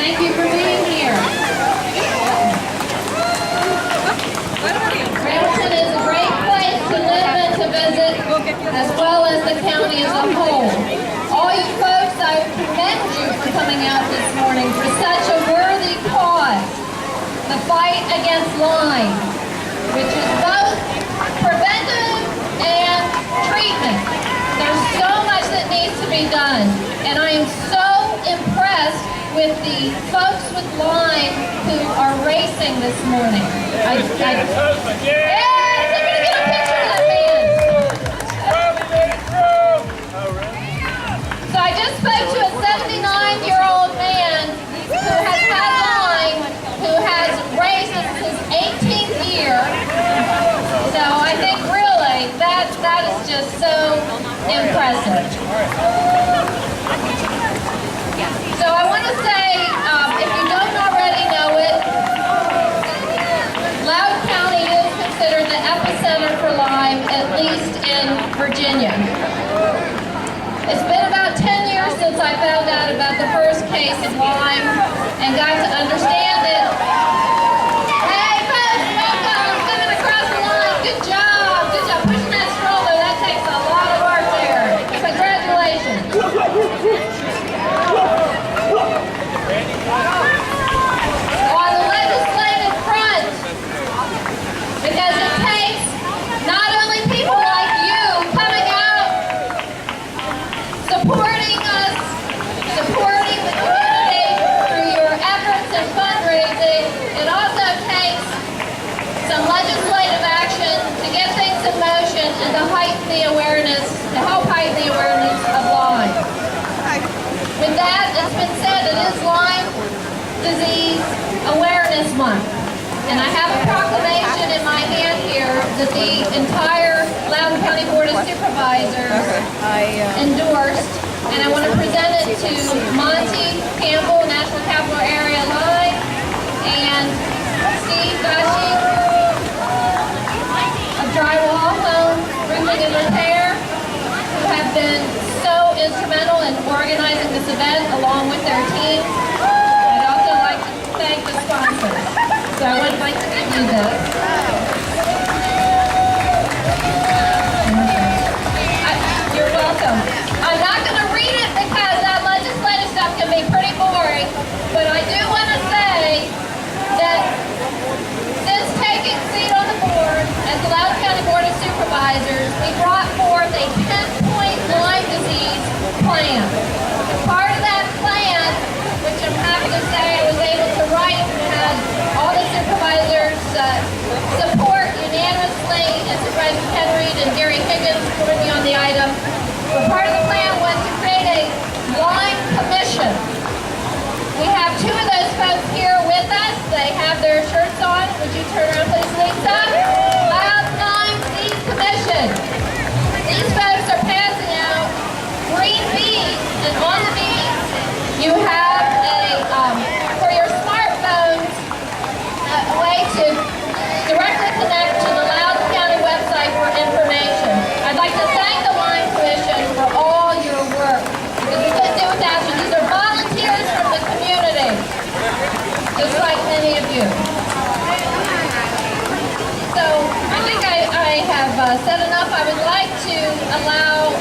Thank you for being here. Hamilton is a great place to live and to visit, as well as the county as a whole. All you folks, I commend you for coming out this morning for such a worthy cause, the fight against Lyme, which is both preventive and treatment. There's so much that needs to be done, and I am so impressed with the folks with Lyme who are racing this morning. Yeah, somebody get a picture of that man. So I just spoke to a 79-year-old man who has had Lyme, who has raced since his 18th year. So I think really that is just so impressive. So I want to say, if you don't already know it, Loudoun County is considered the epicenter for Lyme, at least in Virginia. It's been about 10 years since I found out about the first case of Lyme and got to understand it. Hey folks, welcome, coming across the line. Good job, pushing that stroller. That takes a lot of work there. Congratulations. On the legislative front, because it takes not only people like you coming out, supporting us, supporting the community through your efforts and fundraising, it also takes some legislative action to get things in motion and to heighten the awareness, to help heighten the awareness of Lyme. With that, it's been said, it is Lyme Disease Awareness Month. And I have a proclamation in my hand here that the entire Loudoun County Board of Supervisors endorsed. And I want to present it to Monty Campbell, National Capital Area Lyme, and Steve Gashi of Drywall Home Roofing and Repair, who have been so instrumental in organizing this event along with their team. I'd also like to thank the sponsors. So I would like to give you this. You're welcome. I'm not going to read it because that legislative stuff can be pretty boring, but I do want to say that since taking seat on the board as the Loudoun County Board of Supervisors, we brought forth a 10-point Lyme disease plan. Part of that plan, which I'm happy to say I was able to write, had all the supervisors support unanimously, and Supervisor Ken Reed and Gary Higgins supported me on the item. But part of the plan was to create a Lyme Commission. We have two of those folks here with us. They have their shirts on. Would you turn around, please, Lisa? Loudoun Lyme Disease Commission. These folks are passing out green beads, and on the beads you have for your smartphones, a way to directly connect to the Loudoun County website for information. I'd like to thank the Lyme Commission for all your work, because we couldn't do it without you. These are volunteers from the community, just like many of you. So I think I have said enough. I would like to allow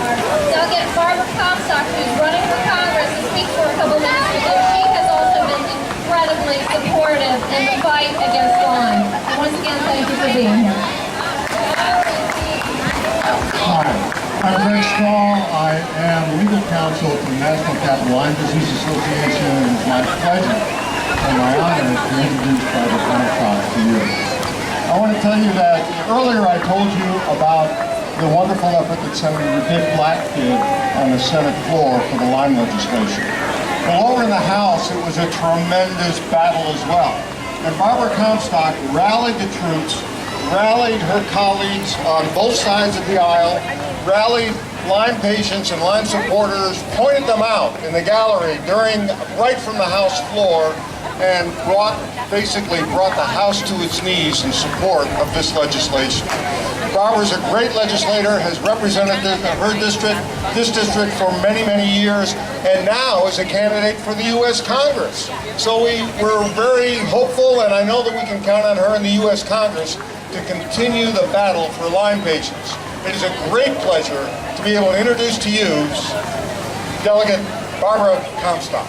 our delegate Barbara Comstock, who's running for Congress, to speak for a couple minutes, because she has also been incredibly supportive in the fight against Lyme. Once again, thank you for being here. Hi, I'm Greg Straw. I am legal counsel for the National Capital Lyme Disease Association, and it's my pleasure and my honor to introduce Barbara Comstock to you. I want to tell you that earlier I told you about the wonderful effort that Senator Dick Black did on the Senate floor for the Lyme legislation. Well, over in the House, it was a tremendous battle as well. And Barbara Comstock rallied the troops, rallied her colleagues on both sides of the aisle, rallied Lyme patients and Lyme supporters, pointed them out in the gallery right from the House floor, and basically brought the House to its knees in support of this legislation. Barbara's a great legislator, has represented her district, this district for many, many years, and now is a candidate for the U.S. Congress. So we're very hopeful, and I know that we can count on her in the U.S. Congress to continue the battle for Lyme patients. It is a great pleasure to be able to introduce to you Delegate Barbara Comstock.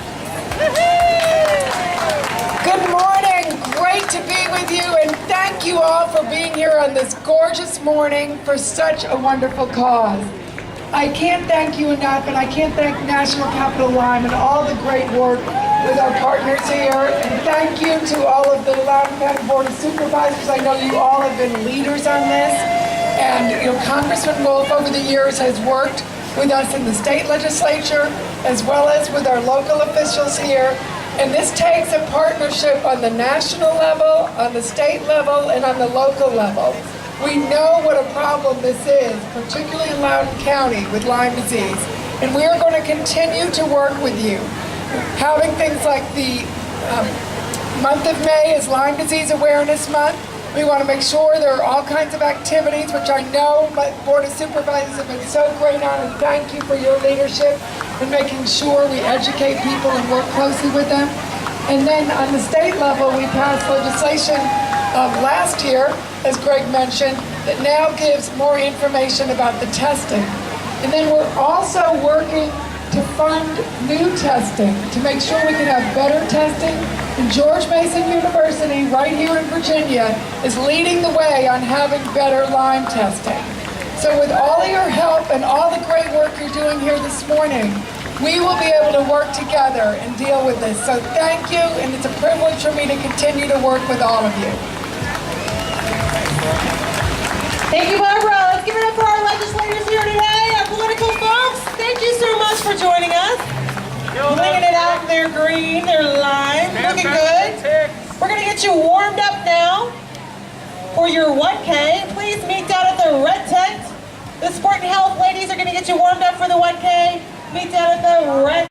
Good morning. Great to be with you, and thank you all for being here on this gorgeous morning for such a wonderful cause. I can't thank you enough, and I can't thank National Capital Lyme and all the great work with our partners here. And thank you to all of the Loudoun County Board of Supervisors. I know you all have been leaders on this. And Congressman Wolf over the years has worked with us in the state legislature as well as with our local officials here. And this takes a partnership on the national level, on the state level, and on the local level. We know what a problem this is, particularly in Loudoun County with Lyme disease. And we are going to continue to work with you. Having things like the month of May is Lyme Disease Awareness Month. We want to make sure there are all kinds of activities, which I know my Board of Supervisors have been so great on, and thank you for your leadership in making sure we educate people and work closely with them. And then on the state level, we passed legislation last year, as Greg mentioned, that now gives more information about the testing. And then we're also working to fund new testing to make sure we can have better testing. And George Mason University, right here in Virginia, is leading the way on having better Lyme testing. So with all of your help and all the great work you're doing here this morning, we will be able to work together and deal with this. So thank you, and it's a privilege for me to continue to work with all of you. Thank you, Barbara. Let's give it up for our legislators here today, our political folks. Thank you so much for joining us. Bringing it out in their green, their lime, looking good. We're going to get you warmed up now for your 1K. Please meet down at the red tent. The sport and health ladies are going to get you warmed up for the 1K. Meet down at the red